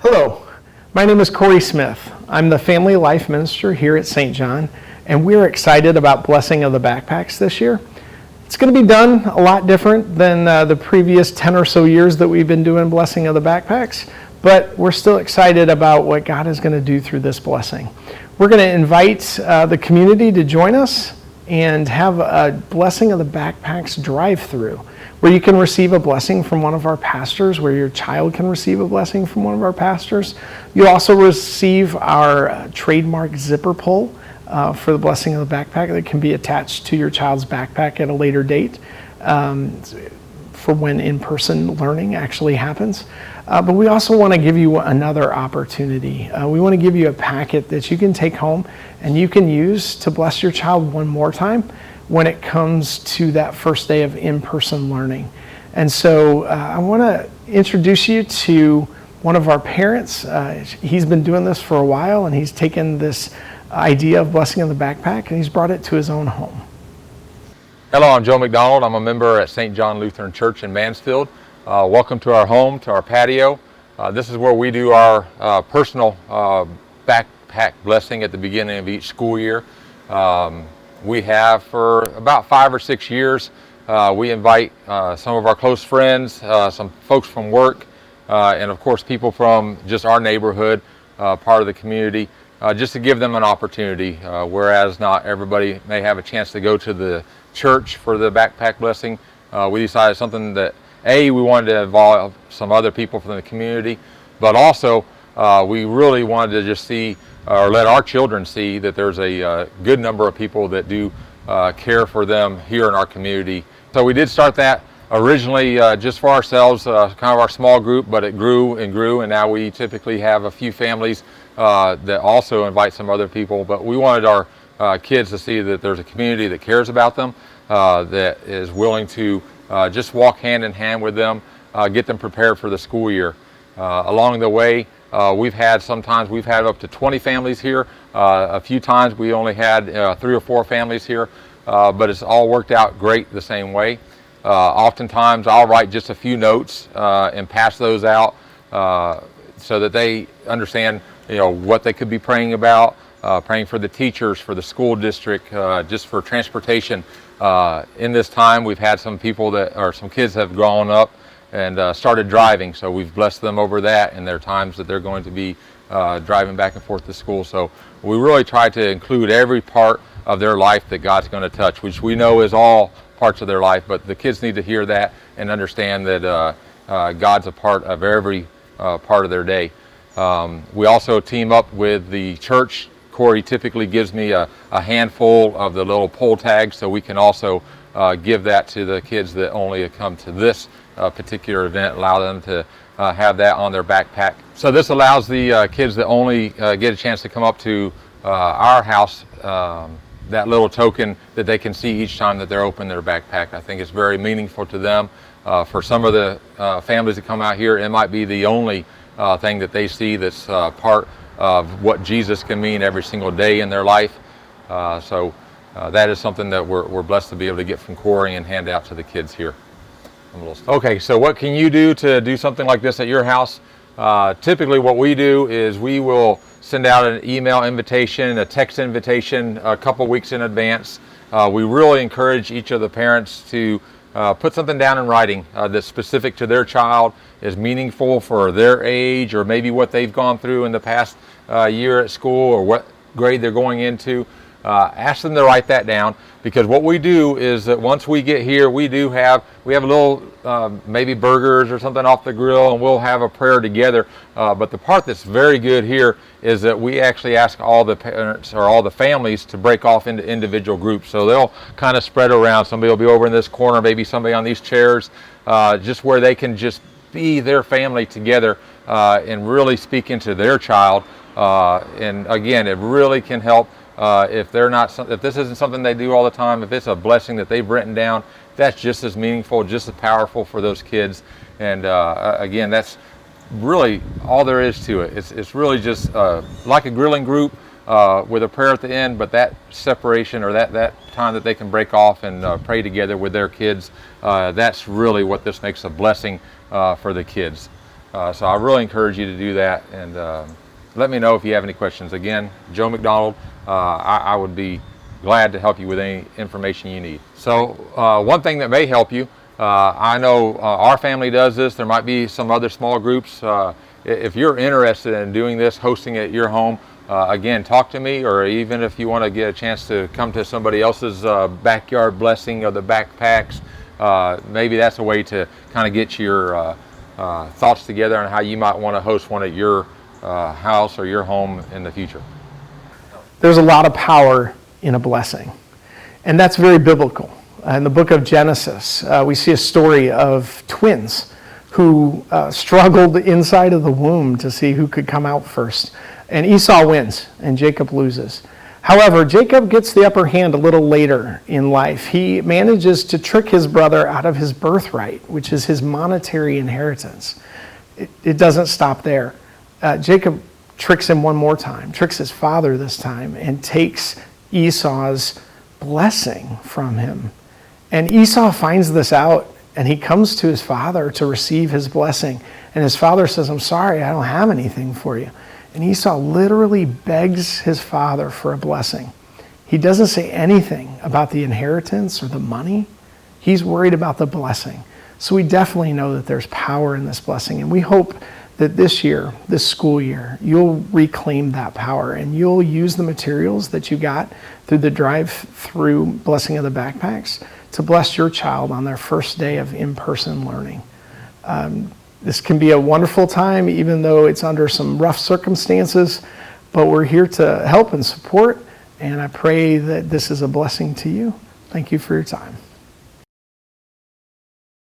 Hello, my name is Corey Smith. I'm the Family Life Minister here at St. John, and we're excited about Blessing of the Backpacks this year. It's going to be done a lot different than the previous 10 or so years that we've been doing Blessing of the Backpacks, but we're still excited about what God is going to do through this blessing. We're going to invite the community to join us and have a Blessing of the Backpacks drive-through, where you can receive a blessing from one of our pastors, where your child can receive a blessing from one of our pastors. You'll also receive our trademark zipper pull for the Blessing of the Backpack that can be attached to your child's backpack at a later date for when in-person learning actually happens. But we also want to give you another opportunity. We want to give you a packet that you can take home and you can use to bless your child one more time when it comes to that first day of in-person learning. And so I want to introduce you to one of our parents. He's been doing this for a while, and he's taken this idea of Blessing of the Backpack and he's brought it to his own home. Hello, I'm Joe McDonald. I'm a member at St. John Lutheran Church in Mansfield. Welcome to our home, to our patio. This is where we do our personal backpack blessing at the beginning of each school year. We have for about 5 or 6 years. We invite some of our close friends, some folks from work, and of course people from just our neighborhood, part of the community, just to give them an opportunity, whereas not everybody may have a chance to go to the church for the backpack blessing. We decided something that, we wanted to involve some other people from the community, but also we really wanted to just see or let our children see that there's a good number of people that do care for them here in our community. So we did start that originally just for ourselves, kind of our small group, but it grew and grew, and now we typically have a few families that also invite some other people. But we wanted our kids to see that there's a community that cares about them, that is willing to just walk hand in hand with them, get them prepared for the school year. Along the way, we've had up to 20 families here. A few times we only had 3 or 4 families here, but it's all worked out great the same way. Oftentimes I'll write just a few notes and pass those out so that they understand what they could be praying about, praying for the teachers, for the school district, just for transportation. In this time we've had some kids have grown up and started driving, so we've blessed them over that in their times that they're going to be driving back and forth to school. So we really try to include every part of their life that God's going to touch, which we know is all parts of their life, but the kids need to hear that and understand that God's a part of every part of their day. We also team up with the church. Corey typically gives me a handful of the little pull tags, so we can also give that to the kids that only come to this particular event, allow them to have that on their backpack. So this allows the kids that only get a chance to come up to our house that little token that they can see each time that they're opening their backpack. I think it's very meaningful to them. For some of the families that come out here, it might be the only thing that they see that's part of what Jesus can mean every single day in their life. So that is something that we're blessed to be able to get from Corey and hand out to the kids here. Okay, so what can you do to do something like this at your house? Typically what we do is we will send out an email invitation, a text invitation a couple weeks in advance. We really encourage each of the parents to put something down in writing that's specific to their child, is meaningful for their age, or maybe what they've gone through in the past year at school, or what grade they're going into. Ask them to write that down, because what we do is that once we get here, we have a little maybe burgers or something off the grill, and we'll have a prayer together. But the part that's very good here is that we actually ask all the parents or all the families to break off into individual groups. So they'll kind of spread around. Somebody will be over in this corner, maybe somebody on these chairs, just where they can just be their family together and really speak into their child. And again, it really can help. If this isn't something they do all the time, if it's a blessing that they've written down, that's just as meaningful, just as powerful for those kids. And again, that's really all there is to it. It's really just like a grilling group with a prayer at the end, but that separation, or that time that they can break off and pray together with their kids, that's really what this makes a blessing for the kids. So I really encourage you to do that, and let me know if you have any questions. Again, Joe McDonald, I would be glad to help you with any information you need. So one thing that may help you, I know our family does this. There might be some other small groups. If you're interested in doing this, hosting at your home, again, talk to me, or even if you want to get a chance to come to somebody else's backyard blessing of the backpacks, maybe that's a way to kind of get your thoughts together on how you might want to host one at your house or your home in the future. There's a lot of power in a blessing, and that's very biblical. In the book of Genesis, we see a story of twins who struggled inside of the womb to see who could come out first. And Esau wins, and Jacob loses. However, Jacob gets the upper hand a little later in life. He manages to trick his brother out of his birthright, which is his monetary inheritance. It doesn't stop there. Jacob tricks him one more time, tricks his father this time, and takes Esau's blessing from him. And Esau finds this out, and he comes to his father to receive his blessing. And his father says, "I'm sorry, I don't have anything for you." And Esau literally begs his father for a blessing. He doesn't say anything about the inheritance or the money. He's worried about the blessing. So we definitely know that there's power in this blessing. And we hope that this year, this school year, you'll reclaim that power and you'll use the materials that you got through the drive-through blessing of the backpacks to bless your child on their first day of in-person learning. This can be a wonderful time, even though it's under some rough circumstances, but we're here to help and support, and I pray that this is a blessing to you. Thank you for your time.